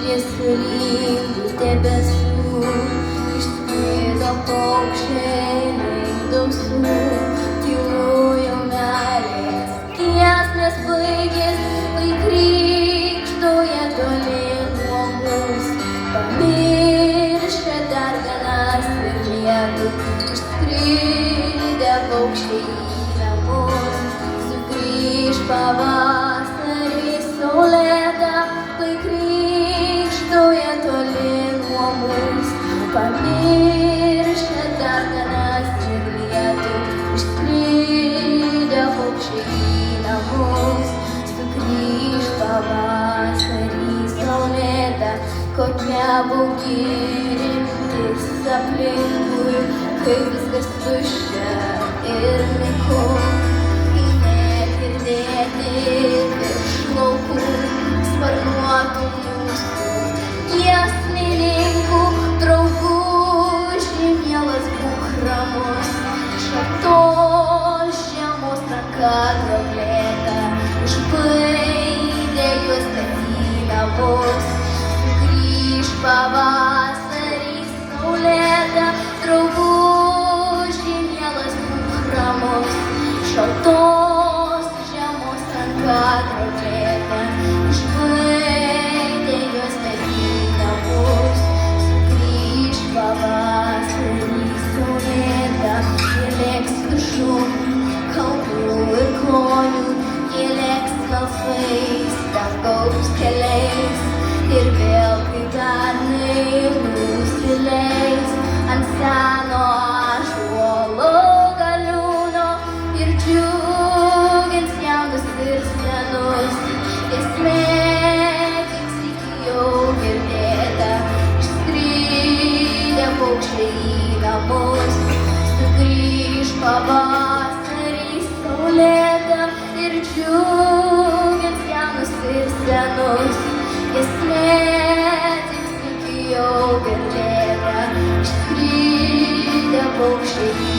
šviesulingų debesų, išskrido paukščiai link dausų, tylujo meilės giesmės baigės, kai krykštauja toli nuo mūsų, pamiršę darganas ir lietų, išskridę paukščiai į namus, sugrįš pavasarį saulėta, kai krykštauja toli nuo mūsų, pamiršę darganas ir lietų, išskridę paukščiai į namus, sugrįš pavasarį saulėta, kokia baugi rimtis aplinkui, kai viskas tuščia ir nyku, kai negirdėti virš laukų sparnuotų mūsų giesmininkų drauguži, mielas būk ramus, šaltos žiemos ranka droblėta išbaidė juos į namus, sugrįš pavasarį saulėta, drauguži, mielas būk ramus, šaltos žiemos ranka droblėta išbaidė juos į namus, sugrįš pavasarį saulėta, jie lėks viršum kalnų ir klonių, jie lėks melsvais dangaus keliais ir vėl kaip pernai nusileis ant seno ąžuolo galiūno ir džiugins jaunus ir senus. Giesmė tik sykį jau girdėta, išskridę paukščiai į namus, sugrįš pavasarį saulėta ir džiugins jaunus ir senus. Giesmė tik sykį jau girdėta, išskridę paukščiai